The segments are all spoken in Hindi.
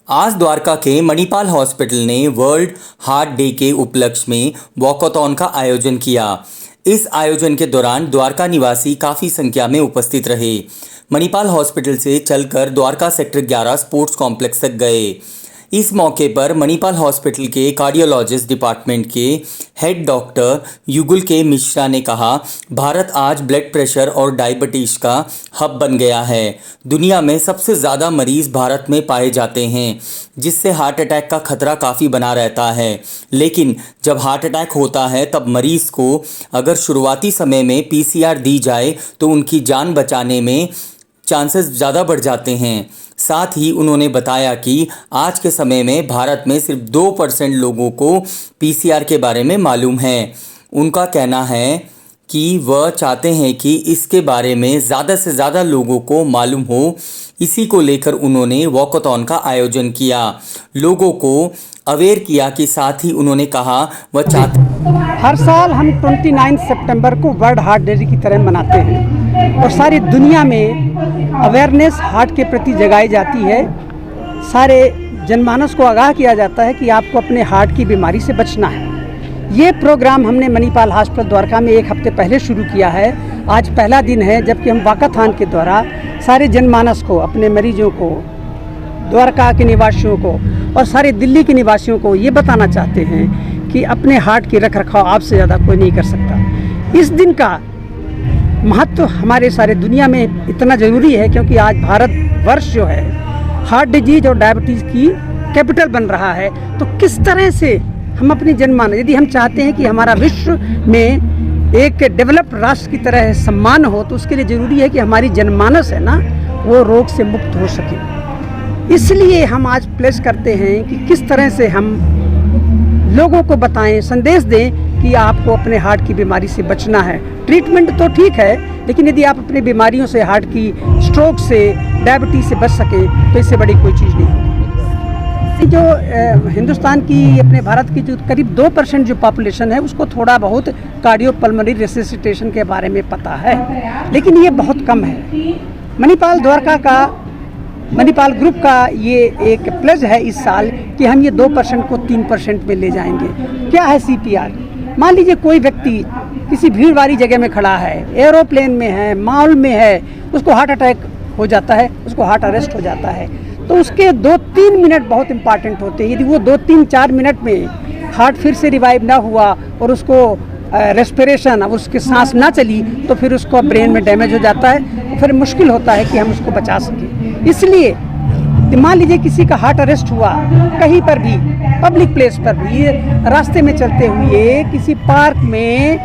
आज द्वारका के मणिपाल हॉस्पिटल ने वर्ल्ड हार्ट डे के उपलक्ष्य में वॉकथॉन का आयोजन किया। इस आयोजन के दौरान द्वारका निवासी काफ़ी संख्या में उपस्थित रहे। मणिपाल हॉस्पिटल से चलकर द्वारका सेक्टर 11 स्पोर्ट्स कॉम्प्लेक्स तक गए। इस मौके पर मणिपाल हॉस्पिटल के कार्डियोलॉजिस्ट डिपार्टमेंट के हेड डॉक्टर युगल के मिश्रा ने कहा, भारत आज ब्लड प्रेशर और डायबिटीज़ का हब बन गया है। दुनिया में सबसे ज़्यादा मरीज़ भारत में पाए जाते हैं, जिससे हार्ट अटैक का खतरा काफ़ी बना रहता है। लेकिन जब हार्ट अटैक होता है तब मरीज़ को अगर शुरुआती समय में PCR दी जाए तो उनकी जान बचाने में चांसेस ज़्यादा बढ़ जाते हैं। साथ ही उन्होंने बताया कि आज के समय में भारत में सिर्फ 2% लोगों को PCR के बारे में मालूम है। उनका कहना है कि वह चाहते हैं कि इसके बारे में ज़्यादा से ज़्यादा लोगों को मालूम हो। इसी को लेकर उन्होंने वॉकथॉन का आयोजन किया, लोगों को अवेयर किया कि साथ ही उन्होंने कहा वह चाहते हर साल हम 29 सितंबर को वर्ल्ड हार्ट डे की तरह मनाते हैं और सारी दुनिया में अवेयरनेस हार्ट के प्रति जगाई जाती है। सारे जनमानस को आगाह किया जाता है कि आपको अपने हार्ट की बीमारी से बचना है। ये प्रोग्राम हमने मणिपाल हॉस्पिटल द्वारका में एक हफ्ते पहले शुरू किया है। आज पहला दिन है जबकि हम वॉकथॉन के द्वारा सारे जनमानस को, अपने मरीजों को, द्वारका के निवासियों को और सारे दिल्ली के निवासियों को ये बताना चाहते हैं कि अपने हार्ट की रख रखाव आपसे ज़्यादा कोई नहीं कर सकता। इस दिन का महत्व हमारे सारे दुनिया में इतना ज़रूरी है क्योंकि आज भारत वर्ष जो है हार्ट डिजीज और डायबिटीज़ की कैपिटल बन रहा है। तो किस तरह से हम अपनी जनमानस, यदि हम चाहते हैं कि हमारा विश्व में एक डेवलप्ड राष्ट्र की तरह सम्मान हो, तो उसके लिए ज़रूरी है कि हमारी जनमानस है ना, वो रोग से मुक्त हो सके। इसलिए हम आज प्लेस करते हैं कि किस तरह से हम लोगों को बताएं, संदेश दें कि आपको अपने हार्ट की बीमारी से बचना है। ट्रीटमेंट तो ठीक है, लेकिन यदि आप अपनी बीमारियों से, हार्ट की, स्ट्रोक से, डायबिटीज़ से बच सकें तो इससे बड़ी कोई चीज़ नहीं होगी। जो हिंदुस्तान की, अपने भारत की जो करीब 2% जो पॉपुलेशन है उसको थोड़ा बहुत कार्डियोपल्मोनरी रेसिसिटेशन के बारे में पता है, लेकिन ये बहुत कम है। मणिपाल द्वारका का, मणिपाल ग्रुप का ये एक प्लेज है इस साल कि हम ये 2% को 3% में ले जाएंगे। क्या है CPR? मान लीजिए कोई व्यक्ति किसी भीड़ वाली जगह में खड़ा है, एरोप्लेन में है, मॉल में है, उसको हार्ट अटैक हो जाता है, उसको हार्ट अरेस्ट हो जाता है, तो उसके 2-3 मिनट बहुत इंपॉर्टेंट होते हैं। यदि वो 2-3-4 मिनट में हार्ट फिर से रिवाइव ना हुआ और उसको रेस्पिरेशन, अब उसकी सांस ना चली, तो फिर उसको ब्रेन में डैमेज हो जाता है, तो फिर मुश्किल होता है कि हम उसको बचा सकें। इसलिए मान लीजिए किसी का हार्ट अरेस्ट हुआ कहीं पर भी, पब्लिक प्लेस पर भी, रास्ते में चलते हुए, किसी पार्क में,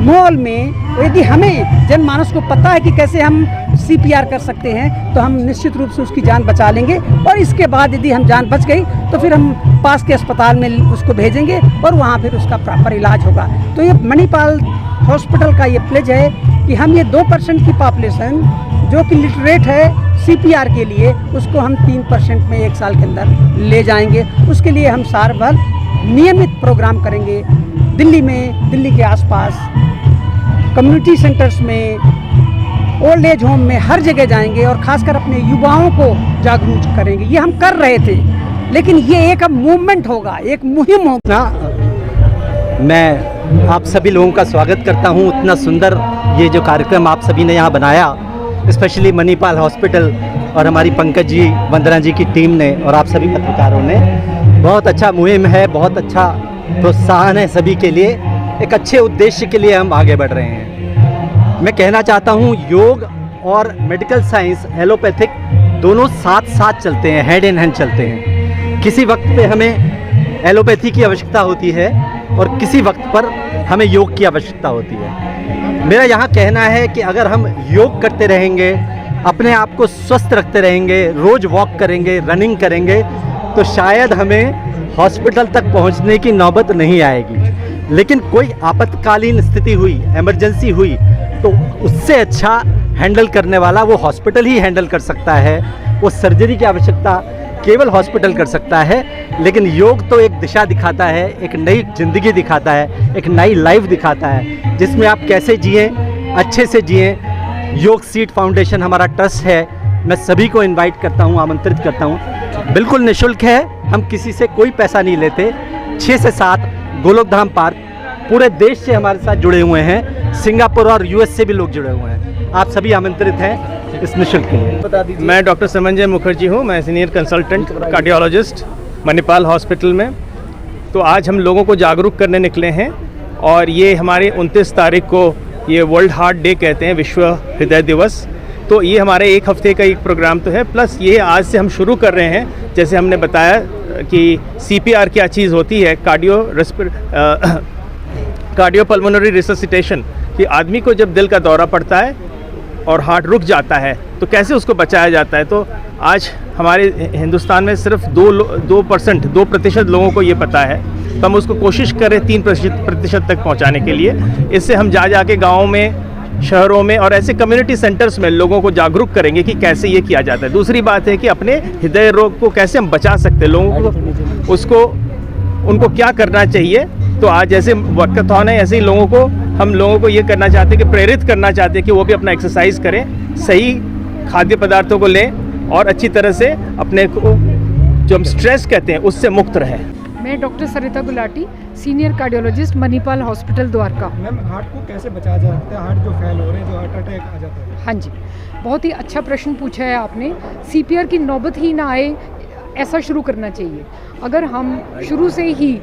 मॉल में, यदि हमें जनमानस को पता है कि कैसे हम CPR कर सकते हैं तो हम निश्चित रूप से उसकी जान बचा लेंगे। और इसके बाद यदि हम जान बच गई तो फिर हम पास के अस्पताल में उसको भेजेंगे और वहाँ फिर उसका प्रॉपर इलाज होगा। तो ये मणिपाल हॉस्पिटल का ये प्लेज है कि हम ये 2% की पॉपुलेशन जो कि लिटरेट है CPR के लिए, उसको हम 3% में एक साल के अंदर ले जाएंगे। उसके लिए हम साल भर नियमित प्रोग्राम करेंगे। दिल्ली में, दिल्ली के आसपास, कम्युनिटी सेंटर्स में, ओल्ड एज होम में, हर जगह जाएंगे और खासकर अपने युवाओं को जागरूक करेंगे। ये हम कर रहे थे, लेकिन ये एक अब मूवमेंट होगा, एक मुहिम होगा। मैं आप सभी लोगों का स्वागत करता हूँ। इतना सुंदर ये जो कार्यक्रम आप सभी ने यहाँ बनाया, स्पेशली मणिपाल हॉस्पिटल और हमारी पंकज जी, वंदना जी की टीम ने और आप सभी पत्रकारों ने, बहुत अच्छा मुहिम है, बहुत अच्छा प्रोत्साहन है सभी के लिए। एक अच्छे उद्देश्य के लिए हम आगे बढ़ रहे हैं। मैं कहना चाहता हूँ, योग और मेडिकल साइंस, एलोपैथिक दोनों साथ साथ चलते हैं, हैंड इन हैंड चलते हैं। किसी वक्त पे हमें एलोपैथी की आवश्यकता होती है और किसी वक्त पर हमें योग की आवश्यकता होती है। मेरा यहाँ कहना है कि अगर हम योग करते रहेंगे, अपने आप को स्वस्थ रखते रहेंगे, रोज़ वॉक करेंगे, रनिंग करेंगे, तो शायद हमें हॉस्पिटल तक पहुँचने की नौबत नहीं आएगी। लेकिन कोई आपातकालीन स्थिति हुई, इमरजेंसी हुई, तो उससे अच्छा हैंडल करने वाला वो हॉस्पिटल ही हैंडल कर सकता है। वो सर्जरी की आवश्यकता केवल हॉस्पिटल कर सकता है। लेकिन योग तो एक दिशा दिखाता है, एक नई ज़िंदगी दिखाता है, एक नई लाइफ दिखाता है, जिसमें आप कैसे जिएं, अच्छे से जिएं। योग सीड फाउंडेशन हमारा ट्रस्ट है, मैं सभी को इनवाइट करता हूँ, आमंत्रित करता हूँ। बिल्कुल निःशुल्क है, हम किसी से कोई पैसा नहीं लेते। 6 से 7 गोलोक धाम पार्क, पूरे देश से हमारे साथ जुड़े हुए हैं, सिंगापुर और यूएस से भी लोग जुड़े हुए हैं। आप सभी आमंत्रित हैं इस निःशुल्क के लिए। बता दीजिए। मैं डॉक्टर समंजय मुखर्जी हूँ, मैं senior consultant cardiologist Manipal hospital में। तो आज हम लोगों को जागरूक करने निकले हैं और ये हमारे 29 तारीख को ये वर्ल्ड हार्ट डे कहते हैं, विश्व हृदय दिवस। तो ये हमारे एक हफ्ते का एक प्रोग्राम तो है, प्लस ये आज से हम शुरू कर रहे हैं। जैसे हमने बताया कि CPR क्या चीज़ होती है, कार्डियोपल्मोनरी रिससिटेशन, कि आदमी को जब दिल का दौरा पड़ता है और हार्ट रुक जाता है तो कैसे उसको बचाया जाता है। तो आज हमारे हिंदुस्तान में सिर्फ 2% लोगों को ये पता है, तो हम उसको कोशिश करें 3% तक पहुंचाने के लिए। इससे हम जा के गाँवों में, शहरों में और ऐसे कम्युनिटी सेंटर्स में लोगों को जागरूक करेंगे कि कैसे ये किया जाता है। दूसरी बात है कि अपने हृदय रोग को कैसे हम बचा सकते हैं, लोगों को उनको क्या करना चाहिए। तो आज जैसे वॉकथॉन है, ऐसे ही हम लोगों को ये करना चाहते हैं कि प्रेरित करना चाहते हैं कि वो भी अपना एक्सरसाइज करें, सही खाद्य पदार्थों को लें और अच्छी तरह से अपने को जो हम स्ट्रेस कहते हैं उससे मुक्त रहें। मैं doctor Sarita Gulati, senior cardiologist Manipal hospital Dwarka. Ma'am, heart को कैसे बचाया जा सकता है? हार्ट जो फेल हो रहे हैं, जो हार्ट अटैक आ जाता है। हाँ जी, बहुत ही अच्छा प्रश्न पूछा है आपने। CPR की नौबत ही ना आए, ऐसा शुरू करना चाहिए। अगर हम शुरू से ही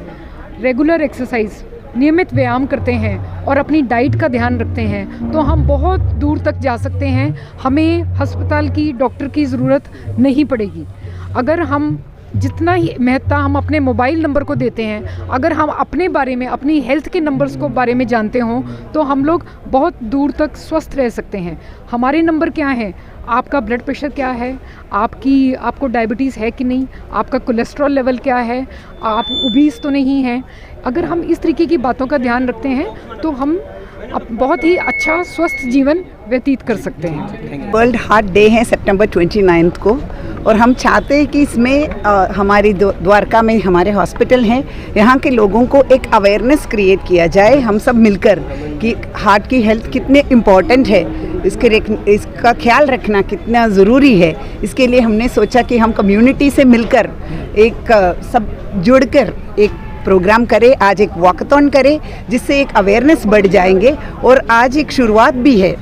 रेगुलर एक्सरसाइज, नियमित व्यायाम करते हैं और अपनी डाइट का ध्यान रखते हैं तो हम बहुत दूर तक जा सकते हैं। हमें अस्पताल की, डॉक्टर की ज़रूरत नहीं पड़ेगी। अगर हम जितना ही महत्ता हम अपने मोबाइल नंबर को देते हैं, अगर हम अपने बारे में, अपनी हेल्थ के नंबर्स को बारे में जानते हों तो हम लोग बहुत दूर तक स्वस्थ रह सकते हैं। हमारे नंबर क्या हैं? आपका ब्लड प्रेशर क्या है, आपको डायबिटीज़ है कि नहीं, आपका कोलेस्ट्रॉल लेवल क्या है, आप ओबीस तो नहीं हैं। अगर हम इस तरीके की बातों का ध्यान रखते हैं तो हम बहुत ही अच्छा स्वस्थ जीवन व्यतीत कर सकते हैं। वर्ल्ड हार्ट डे है सितंबर 29 को, और हम चाहते हैं कि इसमें हमारी द्वारका में हमारे हॉस्पिटल हैं, यहाँ के लोगों को एक अवेयरनेस क्रिएट किया जाए, हम सब मिलकर, कि हार्ट की हेल्थ कितने इम्पॉर्टेंट है, इसका ख्याल रखना कितना ज़रूरी है। इसके लिए हमने सोचा कि हम कम्युनिटी से मिलकर एक सब जुड़कर एक प्रोग्राम करें, आज एक वॉकथॉन करें, जिससे एक अवेयरनेस बढ़ जाएंगे। और आज एक शुरुआत भी है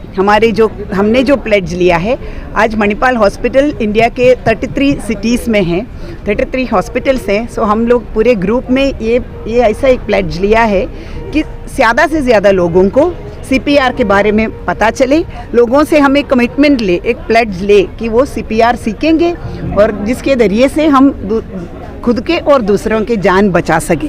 हमने जो प्लेड्ज लिया है। आज मणिपाल हॉस्पिटल इंडिया के 33 सिटीज़ में हैं, 33 हॉस्पिटल्स हैं। सो हम लोग पूरे ग्रुप में ये ऐसा एक प्लेड्ज लिया है कि ज़्यादा से ज़्यादा लोगों को CPR के बारे में पता चले, लोगों से हम एक कमिटमेंट ले, एक प्लेड्ज ले कि वो CPR सीखेंगे और जिसके ज़रिए से हम खुद के और दूसरों के जान बचा सके।